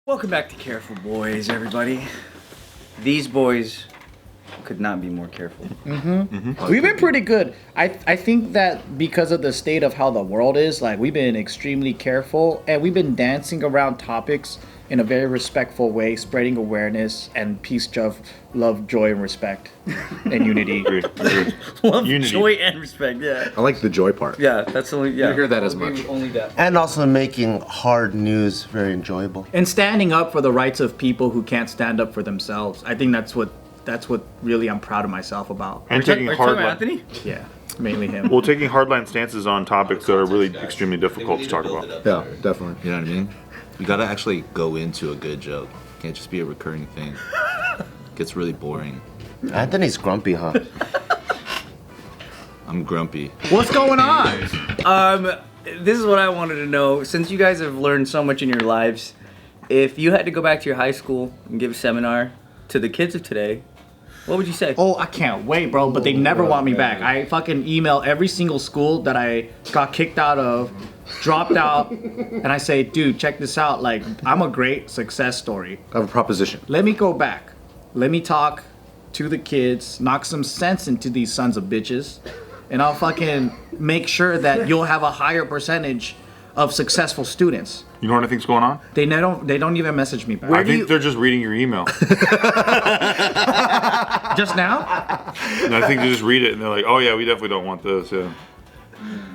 Welcome back to Careful Boys, everybody. These boys could not be more careful. We've been pretty good. I think that because of the state of how the world is, like, we've been extremely careful, and we've been dancing around topics in a very respectful way, spreading awareness and peace, love, joy, and respect, and unity. Love, Unity. joy, and respect, yeah. I like the joy part. Yeah, that's only, yeah. You hear that as much. Only that. And also making hard news very enjoyable. And standing up for the rights of people who can't stand up for themselves. I think that's what really I'm proud of myself about. And taking Are you talking about hardline, Anthony? Yeah, mainly him. well, taking hardline stances on topics that are really extremely difficult to talk about. Yeah, definitely. You know what I mean? You gotta actually go into a good joke. Can't just be a recurring thing. Gets really boring. Anthony's grumpy, huh? I'm grumpy. What's going on? This is what I wanted to know. Since you guys have learned so much in your lives, if you had to go back to your high school and give a seminar to the kids of today, what would you say? Oh, I can't wait, bro. But they never want me back. I fucking email every single school that I got kicked out of, dropped out, and I say, dude, check this out. Like, I'm a great success story. I have a proposition. Let me go back. Let me talk to the kids, knock some sense into these sons of bitches, and I'll fucking make sure that you'll have a higher percentage of successful students. You know what I think's going on? They don't even message me back. I think they're just reading your email. Just now? And I think they just read it and they're like, oh yeah, we definitely don't want this. Yeah.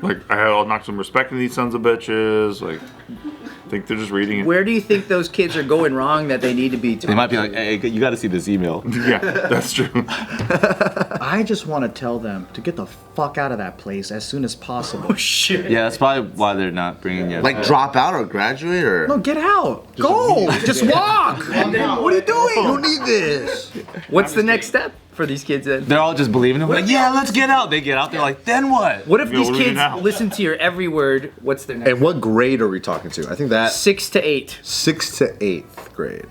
Like, I'll knock some respect into these sons of bitches. Like, I think they're just reading it. Where do you think those kids are going wrong that they need to be? They might be like, hey, you gotta see this email. Yeah, that's true. I just want to tell them to get the fuck out of that place as soon as possible. Oh shit. Yeah, that's probably why they're not bringing you. Like drop out or graduate or? No, get out. Go. Just walk. What are you doing? You don't need this. What's the next step for these kids then? They're all just believing them. Like, yeah, let's get out. They get out. They're like, then what? What if Yeah, these what do we do kids now? listen to your every word? What's their next? And what grade are we talking to? I think that 6 to 8. 6th to 8th grade.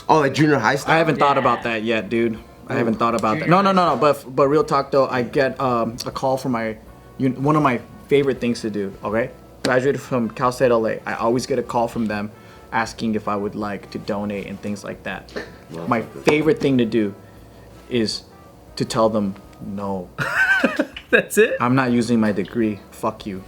Oh, like junior high school? I haven't thought about that yet, dude. I haven't thought about that. No. But real talk though, I get a call from one of my favorite things to do. Okay, graduated from Cal State LA. I always get a call from them asking if I would like to donate and things like that. My favorite thing to do is to tell them no. That's it? I'm not using my degree. Fuck you.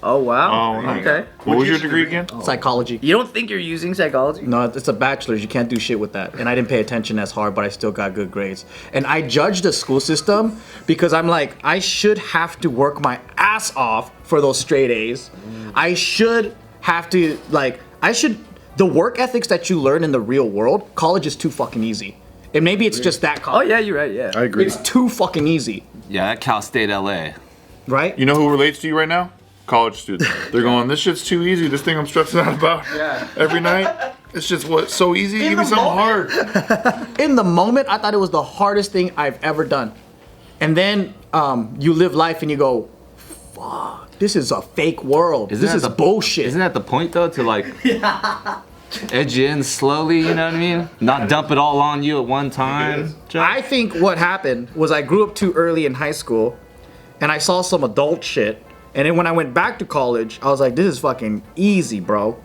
Oh wow. Oh, nice. Okay. What was your degree again? Psychology. You don't think you're using psychology? No, it's a bachelor's. You can't do shit with that. And I didn't pay attention as hard, but I still got good grades. And I judge the school system because I'm like, I should have to work my ass off for those straight A's. I should have to, the work ethics that you learn in the real world, college is too fucking easy. And maybe it's just that Oh college. yeah, you're right. Yeah. I agree. It's too fucking easy, Yeah, at Cal State LA. right? You know who relates to you right now? College students. They're going, this shit's too easy. This thing I'm stressing out about every night. It's just so easy. Give me something hard. In the moment, I thought it was the hardest thing I've ever done. And then you live life and you go, fuck, this is a fake world. This is bullshit. Isn't that the point though? To like edge you in slowly, you know what I mean? Not dump it all on you at one time. I think what happened was I grew up too early in high school and I saw some adult shit. And then when I went back to college, I was like, this is fucking easy, bro.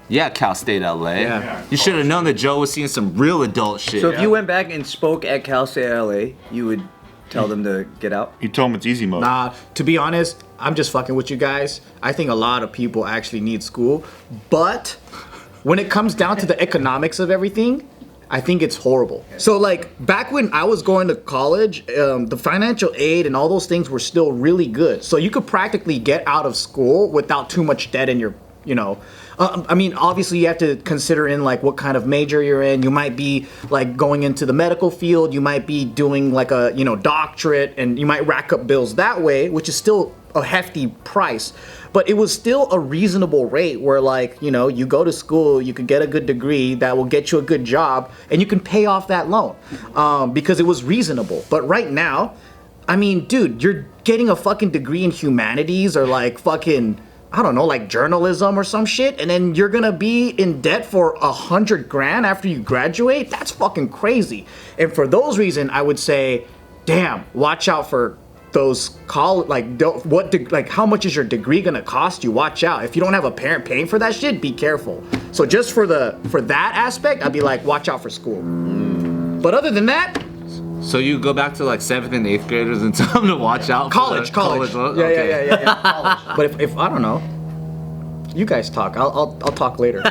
Yeah, Cal State LA. Yeah. You should have known that Joe was seeing some real adult shit. So if you went back and spoke at Cal State LA, you would tell them to get out? You told them it's easy mode. To be honest, I'm just fucking with you guys. I think a lot of people actually need school. But when it comes down to the economics of everything, I think it's horrible. So like back when I was going to college, the financial aid and all those things were still really good. So you could practically get out of school without too much debt in your, I mean, obviously you have to consider in like what kind of major you're in. You might be like going into the medical field. You might be doing like a, doctorate, and you might rack up bills that way, which is still a hefty price. But it was still a reasonable rate where like, you go to school, you could get a good degree that will get you a good job and you can pay off that loan because it was reasonable. But right now, I mean, dude, you're getting a fucking degree in humanities or like fucking, I don't know, like journalism or some shit. And then you're gonna be in debt for $100,000 after you graduate. That's fucking crazy. And for those reasons, I would say, damn, watch out for those how much is your degree gonna cost you? Watch out. If you don't have a parent paying for that shit, be careful. So just for that aspect, I'd be like, watch out for school. But other than that, So you go back to like 7th and 8th graders and tell them to watch out. college. Okay. Yeah. College. But if I don't know, you guys talk. I'll talk later.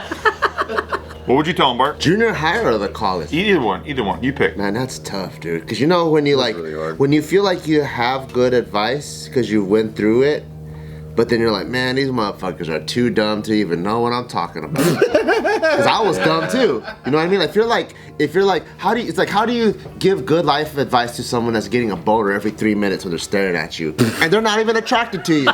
What would you tell him, Bart? Junior high or the college? Either one. You pick. Man, that's tough, dude. Because you know when you really hard. when you feel like you have good advice because you went through it, but then you're like, man, these motherfuckers are too dumb to even know what I'm talking about. Because I was dumb too. You know what I mean? If you're like, how do you give good life advice to someone that's getting a boner every 3 minutes when they're staring at you and they're not even attracted to you?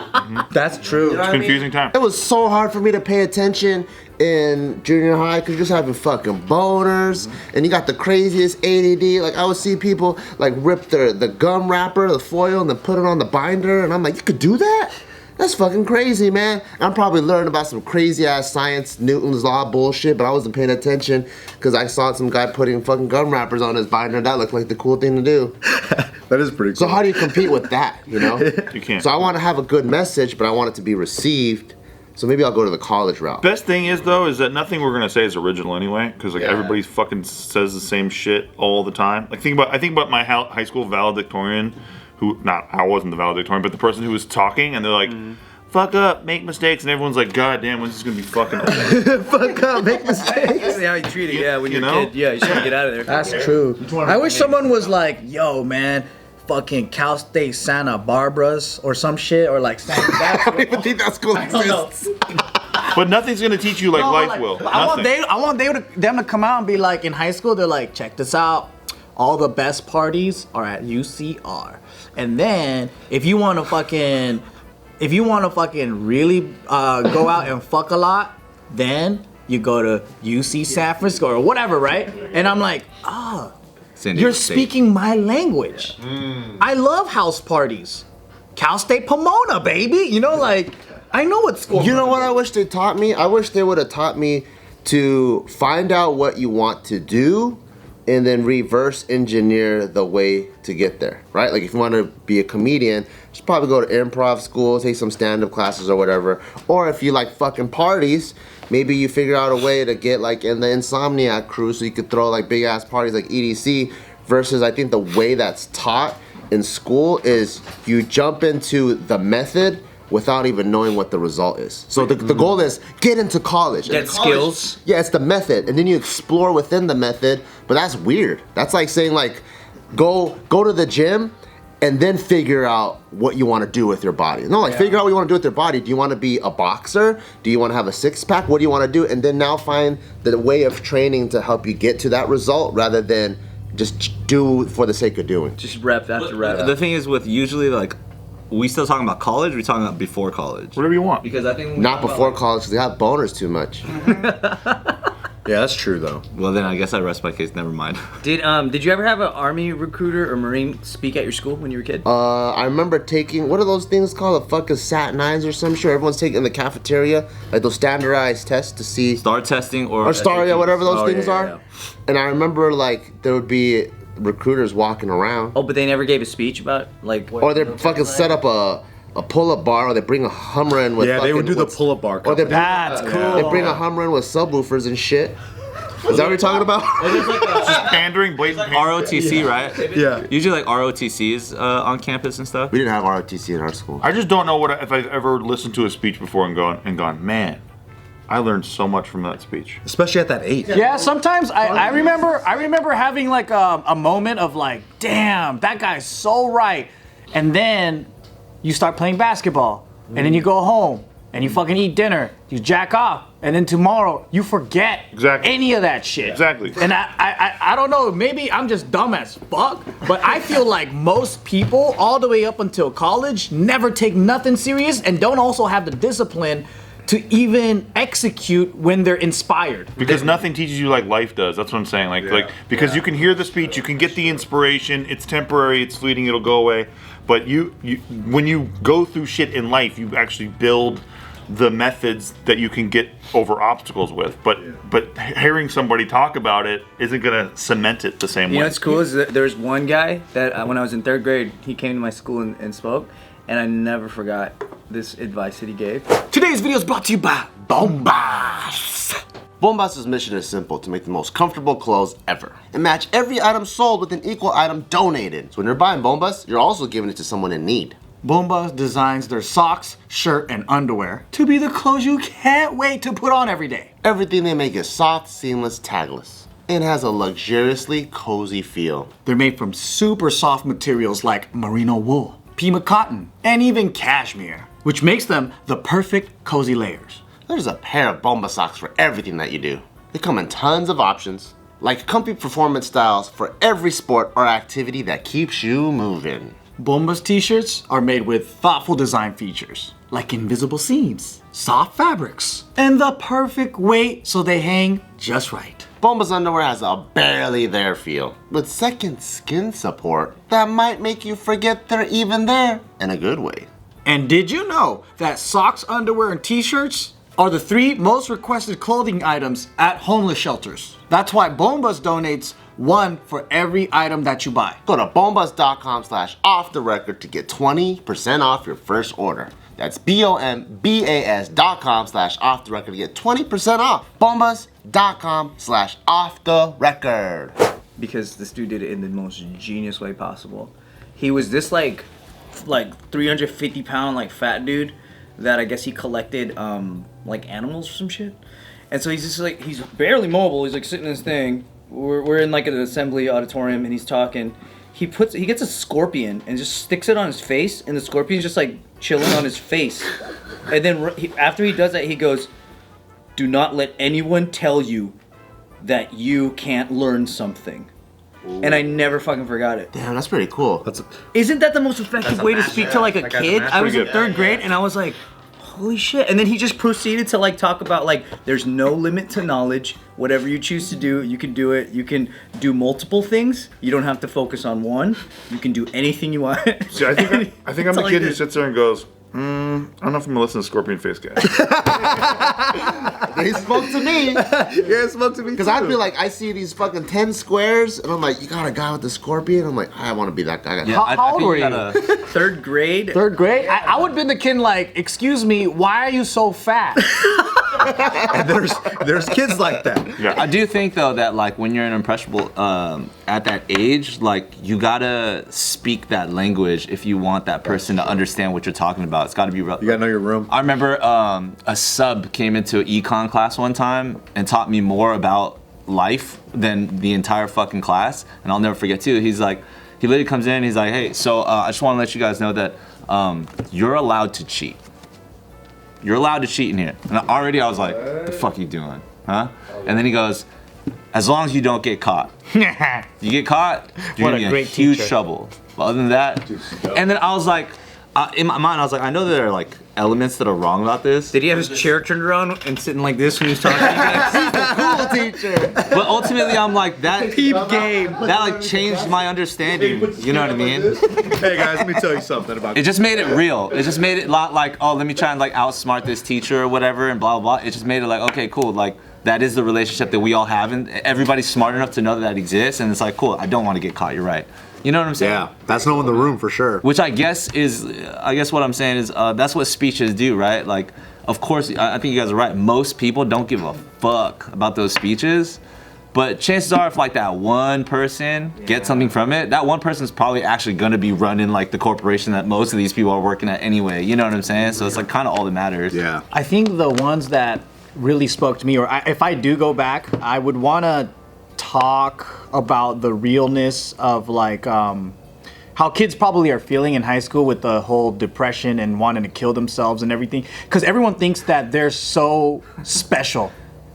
That's true. You know what I mean? Confusing time. It was so hard for me to pay attention in junior high because you're just having fucking boners and you got the craziest ADD. Like I would see people like rip the gum wrapper, the foil, and then put it on the binder, and I'm like, you could do that? That's fucking crazy, man. I'm probably learning about some crazy ass science, Newton's law bullshit, but I wasn't paying attention because I saw some guy putting fucking gum wrappers on his binder. That looked like the cool thing to do. That is pretty cool. So how do you compete with that, you know? You can't. So I want to have a good message, but I want it to be received. So maybe I'll go to the college route. Best thing is though is that nothing we're gonna say is original anyway, because like everybody fucking says the same shit all the time. Like I think about my high school valedictorian, I wasn't the valedictorian, but the person who was talking, and they're like, "Fuck up, make mistakes," and everyone's like, "God damn, when's this gonna be fucking over?" Fuck up, make mistakes. That's how you treat it. Yeah, when You you're a know? kid. Yeah, you should get out of there. That's true. I wish someone was like, yo, man, fucking Cal State Santa Barbara's or some shit, or like Santa I don't even think that school exists. But nothing's gonna teach you like life will. I Nothing. want them to come out and be like, in high school, they're like, check this out. All the best parties are at UCR. And then if you want to fucking really go out and fuck a lot, then you go to UC San Francisco or whatever, right? And I'm like, San Diego you're State. speaking my language. I love house parties. Cal State Pomona, baby. You know, like, I know what's going on. You know what I wish they taught me? I wish they would have taught me to find out what you want to do and then reverse engineer the way to get there, right? Like if you want to be a comedian, just probably go to improv school, take some stand-up classes or whatever. Or if you like fucking parties, maybe you figure out a way to get like in the Insomniac crew so you could throw like big ass parties like EDC, versus I think the way that's taught in school is you jump into the method without even knowing what the result is. So the goal is get into college. Get And college- skills. Yeah, it's the method, and then you explore within the method. But that's weird. That's like saying like, go to the gym, and then figure out what you want to do with your body. No, like figure out what you want to do with your body. Do you want to be a boxer? Do you want to have a six pack? What do you want to do? And then now find the way of training to help you get to that result, rather than just do for the sake of doing. Just rep after rep. The thing is with usually like, we still talking about college? Or we talking about before college? Whatever you want. Because I think when we Not talk before about, college, because they have boners too much. Yeah, that's true though. well, then I guess I rest my case. Never mind. Did you ever have an army recruiter or marine speak at your school when you were a kid? I remember taking, what are those things called? The fucking Sat 9s or some shit. Everyone's taking in the cafeteria, like those standardized tests to see. Star testing or Star, yeah, whatever those Oh, things yeah, are. yeah. And I remember like there would be recruiters walking around. Oh, but they never gave a speech about like. Or they fucking set up a pull-up bar, or they bring a Hummer in with Yeah, they would do the with- pull-up bar. Or they, That's cool. they bring a Hummer in with subwoofers and shit. Is that what you're talking about? Just pandering, blatant pandering. ROTC, right? Yeah. Usually like ROTCs on campus and stuff. We didn't have ROTC in our school. I just don't know if I've ever listened to a speech before and gone, man, I learned so much from that speech. Especially at that age. Yeah, sometimes I remember having like a moment of like, damn, that guy's so right. And then you start playing basketball, and then you go home and you fucking eat dinner, you jack off, and then tomorrow you forget Exactly. any of that shit. Exactly. And I don't know, maybe I'm just dumb as fuck, but I feel like most people all the way up until college never take nothing serious and don't also have the discipline to even execute when they're inspired. Because nothing teaches you like life does. That's what I'm saying. Like because you can hear the speech, you can get the inspiration. It's temporary. It's fleeting. It'll go away. But you when you go through shit in life, you actually build the methods that you can get over obstacles with. But hearing somebody talk about it isn't gonna cement it the same way. You know what's cool is that there's one guy that when I was in 3rd grade, he came to my school and spoke, and I never forgot this advice that he gave. Today's video is brought to you by Bombas. Bombas' mission is simple: to make the most comfortable clothes ever and match every item sold with an equal item donated. So when you're buying Bombas, you're also giving it to someone in need. Bombas designs their socks, shirt, and underwear to be the clothes you can't wait to put on every day. Everything they make is soft, seamless, tagless, and has a luxuriously cozy feel. They're made from super soft materials like merino wool, Pima cotton, and even cashmere, which makes them the perfect cozy layers. There's a pair of Bomba socks for everything that you do. They come in tons of options, like comfy performance styles for every sport or activity that keeps you moving. Bombas t-shirts are made with thoughtful design features, like invisible seams, soft fabrics, and the perfect weight so they hang just right. Bombas underwear has a barely there feel, with second skin support that might make you forget they're even there in a good way. And did you know that socks, underwear, and t-shirts are the 3 most requested clothing items at homeless shelters? That's why Bombas donates 1 for every item that you buy. Go to bombas.com/offtherecord to get 20% off your first order. That's bombas.com/offtherecord to get 20% off. bombas.com/offtherecord. Because this dude did it in the most genius way possible. He was this like 350-pound like fat dude that I guess he collected like animals or some shit. And so he's just like, he's barely mobile. He's like sitting in his thing. We're in like an assembly auditorium and he's talking. He gets a scorpion and just sticks it on his face, and the scorpion's just like chilling on his face. And then after he does that, he goes, "Do not let anyone tell you that you can't learn something." Ooh. And I never fucking forgot it. Damn, that's pretty cool. Isn't that the most effective way to speak to like a kid? I was in 3rd grade and I was like, holy shit. And then he just proceeded to like talk about like, there's no limit to knowledge. Whatever you choose to do, you can do it. You can do multiple things. You don't have to focus on one. You can do anything you want. See, I think I'm the kid who sits there and goes, I don't know if I'm gonna listen to Scorpion Face guy. He spoke to me. Yeah, spoke to me. Because I'd be like, I see these fucking 10 squares, and I'm like, you got a guy with the scorpion? I'm like, I want to be that guy. Yeah, How old were you? 3rd grade. 3rd grade? I would have been the kid like, excuse me, why are you so fat? And there's kids like that. Yeah. I do think though that like when you're an impressionable at that age, like you gotta speak that language if you want that person to understand what you're talking about. It's gotta be real. You gotta know your room. I remember a sub came into an econ class one time and taught me more about life than the entire fucking class, and I'll never forget too. He's like, he literally comes in, he's like, hey, so I just want to let you guys know that you're allowed to cheat. You're allowed to cheat in here. And already I was like, what the fuck are you doing? Huh? And then he goes, as long as you don't get caught. You get caught, you're What a gonna great get huge teacher. trouble. But other than that, and then I was like, in my mind, I was like, I know there are like elements that are wrong about this. Did he have his chair turned around and sitting like this when he was talking to you guys? Cool teacher. But ultimately, I'm like, that Peep game. that like changed my understanding. You know what I mean? Hey guys, let me tell you something about It just made it real. It just made it lot like, oh, let me try and like outsmart this teacher or whatever and blah blah blah. It just made it like, okay, cool. Like that is the relationship that we all have, and everybody's smart enough to know that exists. And it's like, cool. I don't want to get caught. You're right. You know what I'm saying? Yeah, that's knowing the room for sure. Which I guess what I'm saying is that's what speeches do, right? Like, of course, I think you guys are right. Most people don't give a fuck about those speeches, but chances are, if like that one person gets something from it, that one person's probably actually gonna be running like the corporation that most of these people are working at anyway. You know what I'm saying? So it's like kind of all that matters. Yeah. I think the ones that really spoke to me, or if I do go back, I would want to talk about the realness of like how kids probably are feeling in high school with the whole depression and wanting to kill themselves and everything, because everyone thinks that they're so special.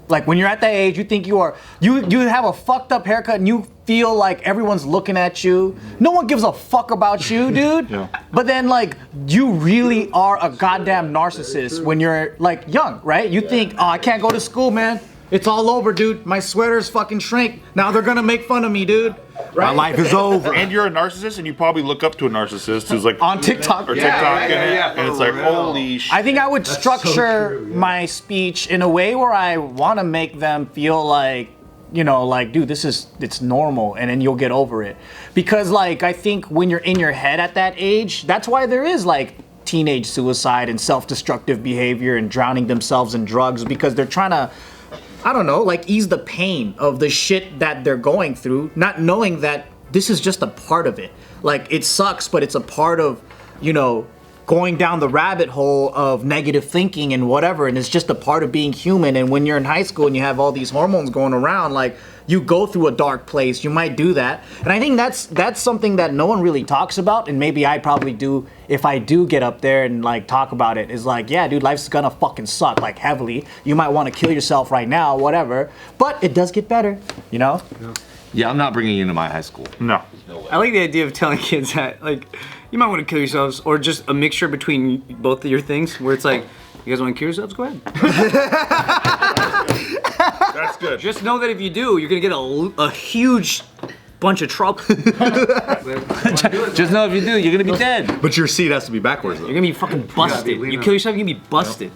Like when you're at that age, you think you have a fucked up haircut and you feel like everyone's looking at you. No one gives a fuck about you, dude. Yeah. But then like you really are a goddamn narcissist when you're like young, right? You think, oh, I can't go to school, man. It's all over, dude. My sweaters fucking shrink. Now they're gonna make fun of me, dude. My life is over. And you're a narcissist, and you probably look up to a narcissist who's like On TikTok. or TikTok, and it's like, holy shit. I think I would structure my speech in a way where I want to make them feel like, you know, like, dude, it's normal, and then you'll get over it. Because, like, I think when you're in your head at that age, that's why there is, like, teenage suicide and self-destructive behavior and drowning themselves in drugs, because they're trying to, I don't know, like, ease the pain of the shit that they're going through, not knowing that this is just a part of it. Like, it sucks, but it's a part of, you know, going down the rabbit hole of negative thinking and whatever, and it's just a part of being human. And when you're in high school and you have all these hormones going around, like, you go through a dark place, you might do that. And I think that's something that no one really talks about, and maybe I probably do if I do get up there and, like, talk about it, is like, yeah, dude, life's gonna fucking suck, like, heavily. You might want to kill yourself right now, whatever, but it does get better, you know? Yeah, I'm not bringing you into my high school. No. I like the idea of telling kids that, like, you might want to kill yourselves, or just a mixture between both of your things, where it's like, you guys want to kill yourselves? Go ahead. That's good. Just know that if you do, you're gonna get a huge bunch of trouble. Just know if you do, you're gonna be dead. But your seat has to be backwards though. You're gonna be fucking busted. You kill yourself, you're gonna be busted.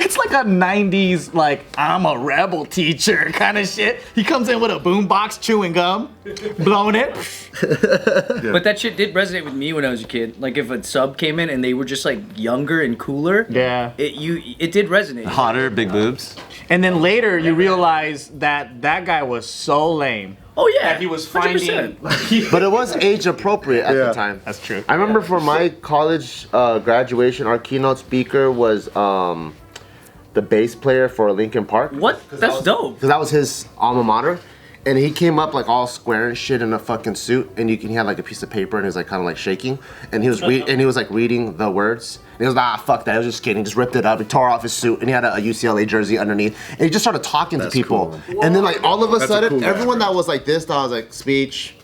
It's like a 90s, like, I'm a rebel teacher kind of shit. He comes in with a boombox chewing gum, blowing it. But that shit did resonate with me when I was a kid. Like, if a sub came in and they were just, like, younger and cooler, Yeah. it did resonate. Hotter, big boobs. And then later you realize that that guy was so lame. Oh yeah, He was 100%. finding. But it was age appropriate at the time. That's true. I remember for my college graduation, our keynote speaker was the bass player for Linkin Park. What? That's dope. Because that was his alma mater. And he came up like all square and shit in a fucking suit, and he had like a piece of paper, and he was like kind of like shaking, and he was like reading the words. And he was like, fuck that, I was just kidding. He just ripped it up, he tore off his suit, and he had a UCLA jersey underneath, and he just started talking to people. Cool. And then like all of a sudden, cool guy. everyone that was like this, that was like speech,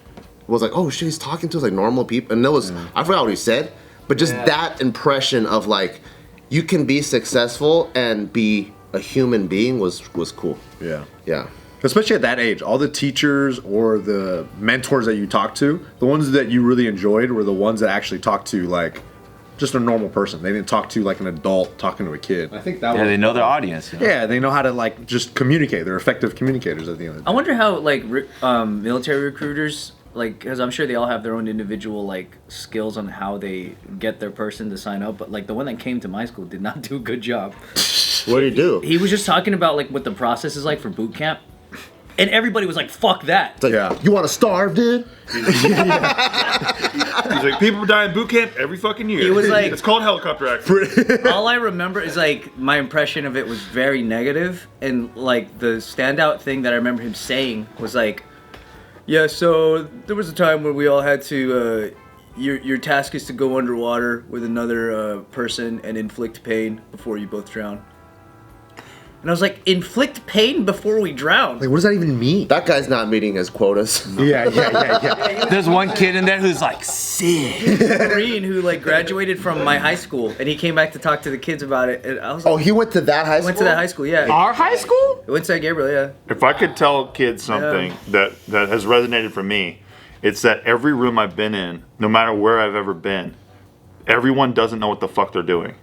was like, oh shit, he's talking to us like normal people, and there was I forgot what he said, but just that impression of like you can be successful and be a human being was cool. Yeah. Yeah. Especially at that age, all the teachers or the mentors that you talked to, the ones that you really enjoyed were the ones that actually talked to like just a normal person. They didn't talk to like an adult talking to a kid. I think that Yeah, was. they know their audience. You know? Yeah, they know how to like just communicate. They're effective communicators at the end of the I day. wonder how like military recruiters, like, because I'm sure they all have their own individual like skills on how they get their person to sign up. But like the one that came to my school did not do a good job. What do you do? He was just talking about like what the process is like for boot camp, and everybody was like, "Fuck that." It's like, Yeah. you want to starve, dude? He's like, people die in boot camp every fucking year. He was like- it's called helicopter accident. All I remember is like my impression of it was very negative, and like the standout thing that I remember him saying was like, "Yeah, so there was a time where we all had to. Your task is to go underwater with another person and inflict pain before you both drown." And I was like, "Inflict pain before we drown?" Like, what does that even mean? That guy's not meeting his quotas. Yeah. There's one kid in there who's like, sick. Greene, who like graduated from my high school, and he came back to talk to the kids about it, and I was like, Oh, he went to that high school? went to that high school, yeah. Our high school? Went to St. Gabriel, yeah. If I could tell kids something that has resonated for me, it's that every room I've been in, no matter where I've ever been, everyone doesn't know what the fuck they're doing.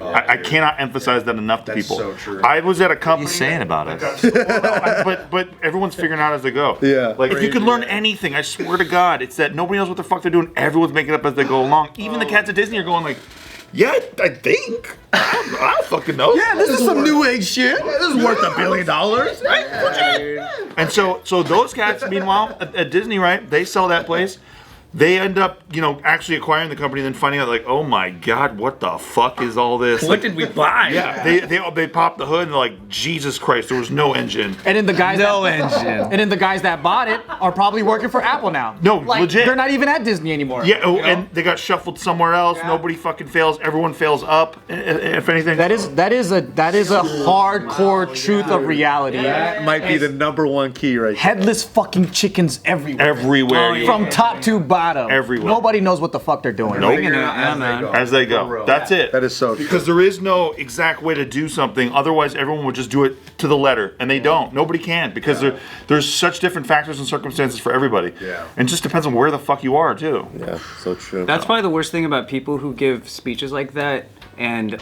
I cannot emphasize that enough to people. so true. I was at a company. What are you saying about it? But everyone's figuring out as they go. Yeah. Like if you could learn anything, I swear to God, it's that nobody knows what the fuck they're doing. Everyone's making it up as they go along. Even the cats at Disney are going like, yeah, I think. I don't fucking know. Yeah, this is some new age shit. This is worth $1 billion. And so those cats, meanwhile, at Disney, right? They sell that place. They end up, actually acquiring the company, and then finding out, like, oh my God, what the fuck is all this? What Like, did we buy? yeah, they pop the hood and they're like, Jesus Christ, there was no engine. And then the guys engine. And then the guys that bought it are probably working for Apple now. No, like, legit. They're not even at Disney anymore. Yeah, and they got shuffled somewhere else. Yeah. Nobody fucking fails. Everyone fails up, if anything. That is a hardcore truth of reality. That might be the #1 key right there. Headless fucking chickens everywhere. everywhere. Oh, yeah. From top to bottom. at them. Everywhere. Nobody knows what the fuck they're doing. Nope. Yeah, man. As they go. That's it. That is so true. Because there is no exact way to do something. Otherwise, everyone would just do it to the letter, and they don't. Nobody can because there's such different factors and circumstances for everybody. Yeah. And it just depends on where the fuck you are too. Yeah, so true. That's probably the worst thing about people who give speeches like that, and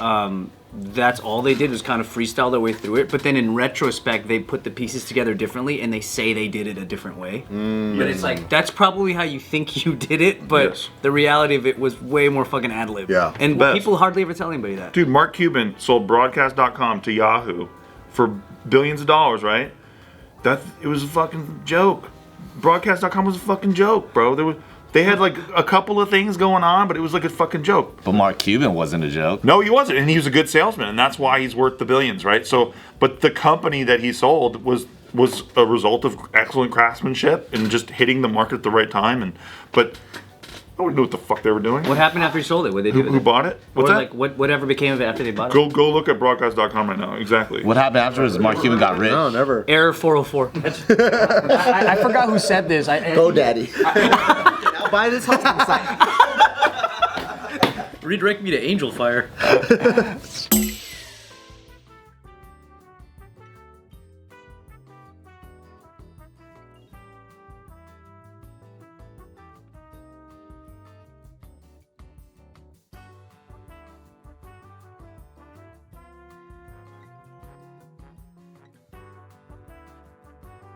that's all they did was kind of freestyle their way through it. But then in retrospect, they put the pieces together differently, and they say they did it a different way. But it's like, that's probably how you think you did it, but Yes. the reality of it was way more fucking ad-lib. Yeah. And Best. people hardly ever tell anybody that. Dude, Mark Cuban sold broadcast.com to Yahoo for billions of dollars, right? It was a fucking joke. Broadcast.com was a fucking joke, bro. They had like a couple of things going on, but it was like a fucking joke. But Mark Cuban wasn't a joke. No, he wasn't, and he was a good salesman, and that's why he's worth the billions, right? So, but the company that he sold was a result of excellent craftsmanship and just hitting the market at the right time. But nobody knew what the fuck they were doing. What happened after he sold it? What did they do with Who it? bought it? What's Or that? like whatever became of it after they bought it? Go look at broadcast.com right now. Exactly. What happened afterwards? Mark Cuban got rich. No, never. Error 404. I forgot who said this. Go, daddy. Now buy this hosting site. Redirect me to Angel Fire.